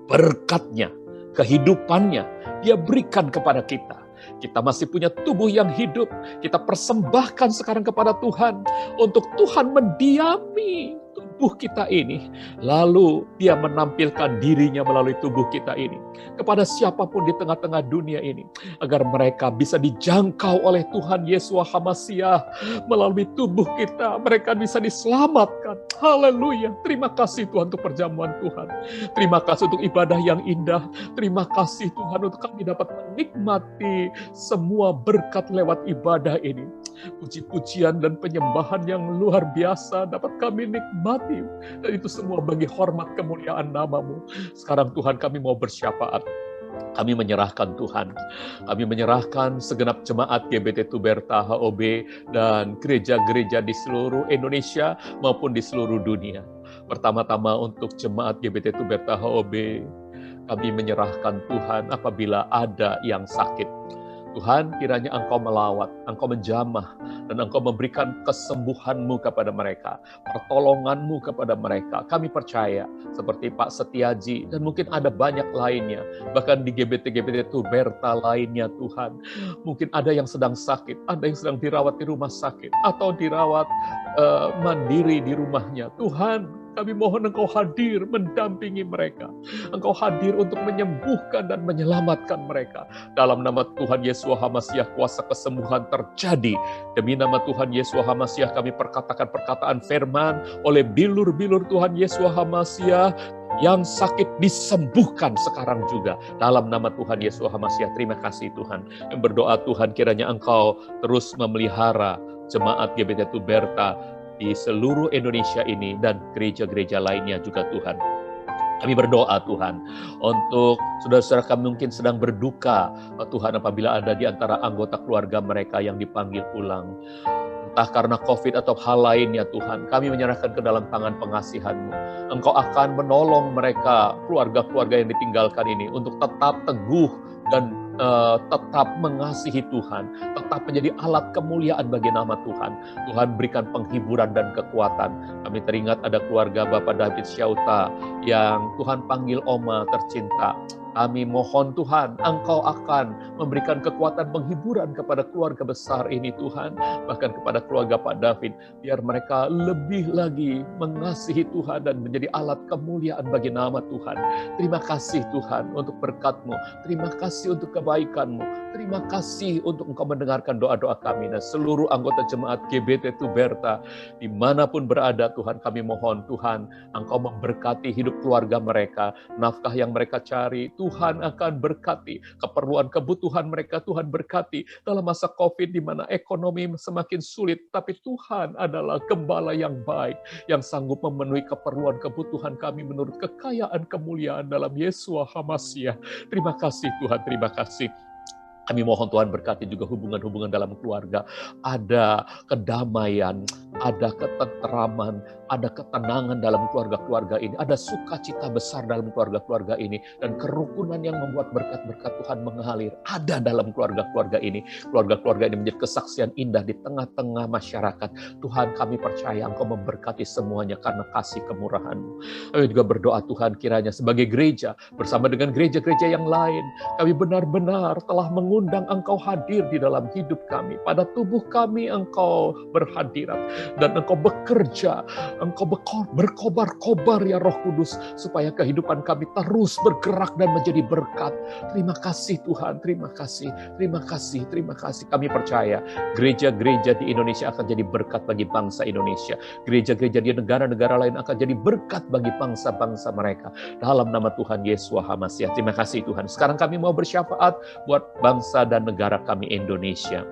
Berkat-Nya, kehidupan-Nya, Dia berikan kepada kita. Kita masih punya tubuh yang hidup. Kita persembahkan sekarang kepada Tuhan untuk Tuhan mendiami tubuh kita ini. Lalu Dia menampilkan diri-Nya melalui tubuh kita ini kepada siapapun di tengah-tengah dunia ini, agar mereka bisa dijangkau oleh Tuhan Yesua HaMasiah melalui tubuh kita. Mereka bisa diselamatkan. Haleluya. Terima kasih Tuhan untuk perjamuan Tuhan. Terima kasih untuk ibadah yang indah. Terima kasih Tuhan untuk kami dapat menikmati semua berkat lewat ibadah ini. Puji-pujian dan penyembahan yang luar biasa dapat kami nikmati. Dan itu semua bagi hormat kemuliaan nama-Mu. Sekarang Tuhan, kami mau bersyafaat. Kami menyerahkan Tuhan. Kami menyerahkan segenap jemaat GBT Tuberta HOB dan gereja-gereja di seluruh Indonesia maupun di seluruh dunia. Pertama-tama untuk jemaat GBT Tuberta HOB, kami menyerahkan Tuhan apabila ada yang sakit. Tuhan, kiranya Engkau melawat, Engkau menjamah, dan Engkau memberikan kesembuhan-Mu kepada mereka, pertolongan-Mu kepada mereka. Kami percaya, seperti Pak Setiaji, dan mungkin ada banyak lainnya, bahkan di GBT-GBT Tuberta lainnya Tuhan. Mungkin ada yang sedang sakit, ada yang sedang dirawat di rumah sakit, atau dirawat mandiri di rumahnya. Tuhan, kami mohon Engkau hadir mendampingi mereka. Engkau hadir untuk menyembuhkan dan menyelamatkan mereka. Dalam nama Tuhan Yesua HaMasiah, kuasa kesembuhan terjadi. Demi nama Tuhan Yesua HaMasiah, kami perkatakan perkataan firman oleh bilur-bilur Tuhan Yesua HaMasiah. yang sakit disembuhkan sekarang juga. Dalam nama Tuhan Yesus HaMasiah, terima kasih Tuhan. Yang berdoa Tuhan, kiranya Engkau terus memelihara jemaat GBT Tuberta di seluruh Indonesia ini dan gereja-gereja lainnya juga Tuhan. Kami berdoa Tuhan, untuk saudara-saudara kami mungkin sedang berduka, Tuhan, apabila ada di antara anggota keluarga mereka yang dipanggil pulang. Entah karena COVID atau hal lainnya Tuhan, kami menyerahkan ke dalam tangan pengasihan-Mu. Engkau akan menolong mereka, keluarga-keluarga yang ditinggalkan ini, untuk tetap teguh dan tetap mengasihi Tuhan, tetap menjadi alat kemuliaan bagi nama Tuhan. Tuhan berikan penghiburan dan kekuatan. Kami teringat ada keluarga Bapak David Syauta yang Tuhan panggil Oma tercinta. Kami mohon Tuhan, Engkau akan memberikan kekuatan penghiburan kepada keluarga besar ini Tuhan, bahkan kepada keluarga Pak David, biar mereka lebih lagi mengasihi Tuhan dan menjadi alat kemuliaan bagi nama Tuhan. Terima kasih Tuhan untuk berkat-Mu, terima kasih untuk kebaikan-Mu, terima kasih untuk Engkau mendengarkan doa-doa kami dan seluruh anggota jemaat GBT Tuberta dimanapun berada Tuhan. Kami mohon Tuhan, Engkau memberkati hidup keluarga mereka, nafkah yang mereka cari, Tuhan akan berkati keperluan kebutuhan mereka. Tuhan berkati dalam masa COVID di mana ekonomi semakin sulit, tapi Tuhan adalah gembala yang baik yang sanggup memenuhi keperluan kebutuhan kami menurut kekayaan kemuliaan dalam Yesus HaMasiah. Terima kasih Tuhan, terima kasih. Kami mohon Tuhan berkati juga hubungan-hubungan dalam keluarga. Ada kedamaian, ada ketenteraman, ada ketenangan dalam keluarga-keluarga ini. Ada sukacita besar dalam keluarga-keluarga ini. Dan kerukunan yang membuat berkat-berkat Tuhan mengalir. Ada dalam keluarga-keluarga ini. Keluarga-keluarga ini menjadi kesaksian indah di tengah-tengah masyarakat. Tuhan, kami percaya Engkau memberkati semuanya karena kasih kemurahan-Mu. Kami juga berdoa Tuhan, kiranya sebagai gereja, bersama dengan gereja-gereja yang lain, kami benar-benar telah mengundang Engkau hadir di dalam hidup kami. Pada tubuh kami Engkau berhadirat. Dan Engkau bekerja, Engkau berkobar-kobar ya Roh Kudus, supaya kehidupan kami terus bergerak dan menjadi berkat. Terima kasih Tuhan, terima kasih, terima kasih, terima kasih. Kami percaya gereja-gereja di Indonesia akan jadi berkat bagi bangsa Indonesia. Gereja-gereja di negara-negara lain akan jadi berkat bagi bangsa-bangsa mereka. Dalam nama Tuhan Yesus HaMasiah. Terima kasih Tuhan. Sekarang kami mau bersyafaat buat bangsa dan negara kami Indonesia.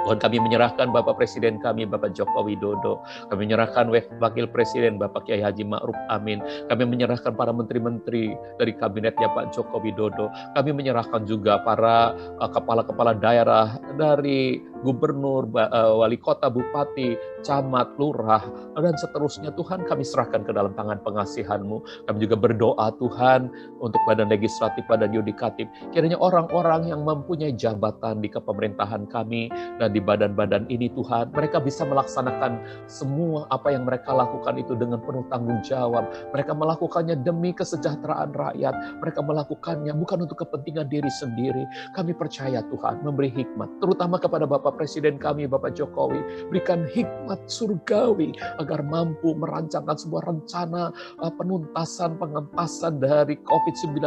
Tuhan, kami menyerahkan Bapak Presiden kami, Bapak Joko Widodo. Kami menyerahkan Wakil Presiden, Bapak Kiai Haji Ma'ruf Amin. Kami menyerahkan para menteri-menteri dari kabinetnya Pak Joko Widodo. Kami menyerahkan juga para kepala-kepala daerah dari gubernur, wali kota, bupati, camat, lurah, dan seterusnya. Tuhan, kami serahkan ke dalam tangan pengasihan-Mu. Kami juga berdoa Tuhan untuk badan legislatif, badan yudikatif. Kiranya orang-orang yang mempunyai jabatan di kepemerintahan kami dan di badan-badan ini Tuhan, mereka bisa melaksanakan semua apa yang mereka lakukan itu dengan penuh tanggung jawab. Mereka melakukannya demi kesejahteraan rakyat. Mereka melakukannya bukan untuk kepentingan diri sendiri. Kami percaya Tuhan memberi hikmat, terutama kepada Bapak Presiden kami, Bapak Jokowi. Berikan hikmat surgawi agar mampu merancangkan sebuah rencana penuntasan, pengentasan dari COVID-19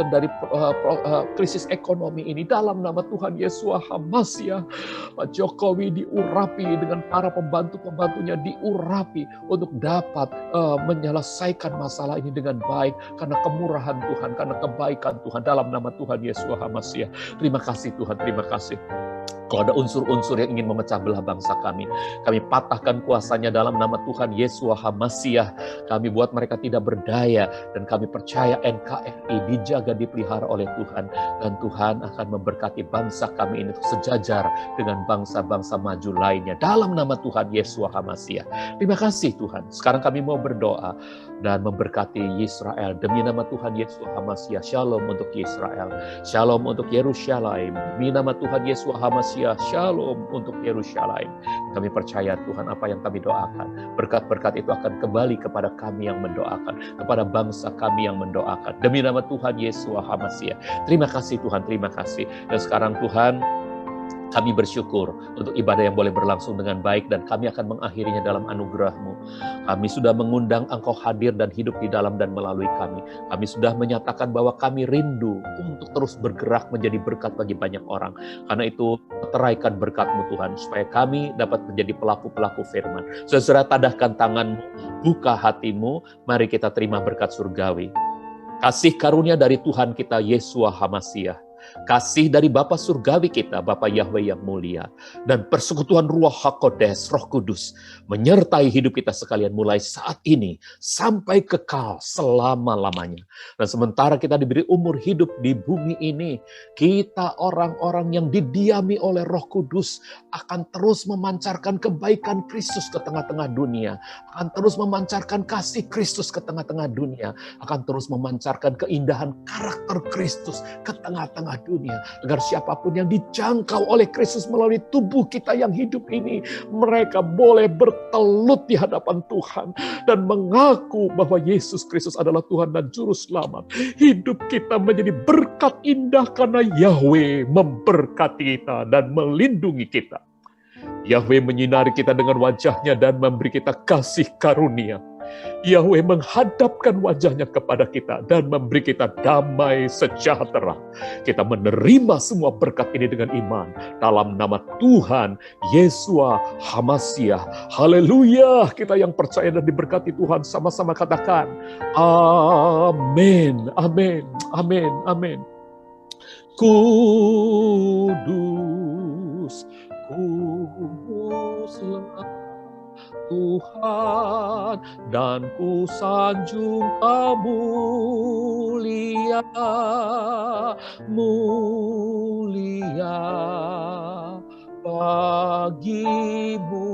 dan dari krisis ekonomi ini. Dalam nama Tuhan Yesus HaMasiah, Pak Jokowi diurapi dengan para pembantu-pembantunya, diurapi untuk dapat menyelesaikan masalah ini dengan baik karena kemurahan Tuhan, karena kebaikan Tuhan. Dalam nama Tuhan Yesus HaMasiah. Terima kasih Tuhan, terima kasih. Kalau ada unsur-unsur yang ingin memecah belah bangsa kami patahkan kuasanya dalam nama Tuhan Yesus HaMasiah. Kami buat mereka tidak berdaya, dan kami percaya NKRI dijaga, dipelihara oleh Tuhan. Dan Tuhan akan memberkati bangsa kami ini sejajar dengan bangsa-bangsa maju lainnya. Dalam nama Tuhan Yesus HaMasiah. Terima kasih Tuhan. Sekarang kami mau berdoa dan memberkati Israel. Demi nama Tuhan Yesus HaMasiah. Shalom untuk Israel. Shalom untuk Yerusalem. Demi nama Tuhan Yesus HaMasiah. Shalom untuk Yerusalem. Kami percaya Tuhan, apa yang kami doakan, berkat-berkat itu akan kembali kepada kami yang mendoakan, kepada bangsa kami yang mendoakan. Demi nama Tuhan Yesus HaMasiah. Terima kasih Tuhan, terima kasih. Dan sekarang Tuhan, Kami bersyukur untuk ibadah yang boleh berlangsung dengan baik dan kami akan mengakhirinya dalam anugerah-Mu. Kami sudah mengundang Engkau hadir dan hidup di dalam dan melalui kami. Kami sudah menyatakan bahwa kami rindu untuk terus bergerak menjadi berkat bagi banyak orang. Karena itu, teraikan berkat-Mu Tuhan, supaya kami dapat menjadi pelaku-pelaku firman. Saudara, tadahkan tangan-Mu, buka hati-Mu, mari kita terima berkat surgawi. Kasih karunia dari Tuhan kita, Yesua HaMasiah. Kasih dari Bapa Surgawi kita, Bapa Yahweh yang mulia, dan persekutuan Ruach HaKodes, Roh Kudus, menyertai hidup kita sekalian mulai saat ini, sampai kekal selama-lamanya. Dan sementara kita diberi umur hidup di bumi ini, kita orang-orang yang didiami oleh Roh Kudus, akan terus memancarkan kebaikan Kristus ke tengah-tengah dunia, akan terus memancarkan kasih Kristus ke tengah-tengah dunia, akan terus memancarkan keindahan karakter Kristus ke tengah-tengah dunia, agar siapapun yang dijangkau oleh Kristus melalui tubuh kita yang hidup ini, mereka boleh bertelut di hadapan Tuhan dan mengaku bahwa Yesus Kristus adalah Tuhan dan Juru Selamat. Hidup kita menjadi berkat indah karena Yahweh memberkati kita dan melindungi kita. Yahweh menyinari kita dengan wajahnya dan memberi kita kasih karunia. Yahweh menghadapkan wajahnya kepada kita dan memberi kita damai sejahtera. Kita menerima semua berkat ini dengan iman dalam nama Tuhan Yesua HaMasiah. Haleluya. Kita yang percaya dan diberkati Tuhan sama-sama katakan amin, amin, amin, amin. Kudus, kuduslah Tuhan, dan ku sanjung mulia, mulia bagimu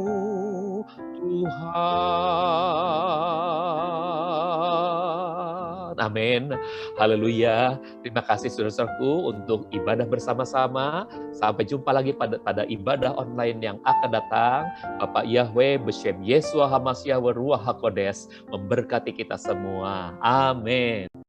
Tuhan. Amin. Haleluya. Terima kasih saudara-saudaraku untuk ibadah bersama-sama. Sampai jumpa lagi pada ibadah online yang akan datang. Bapak Yahweh Beshem Yesua HaMasiah wa Ruach HaKodes memberkati kita semua. Amin.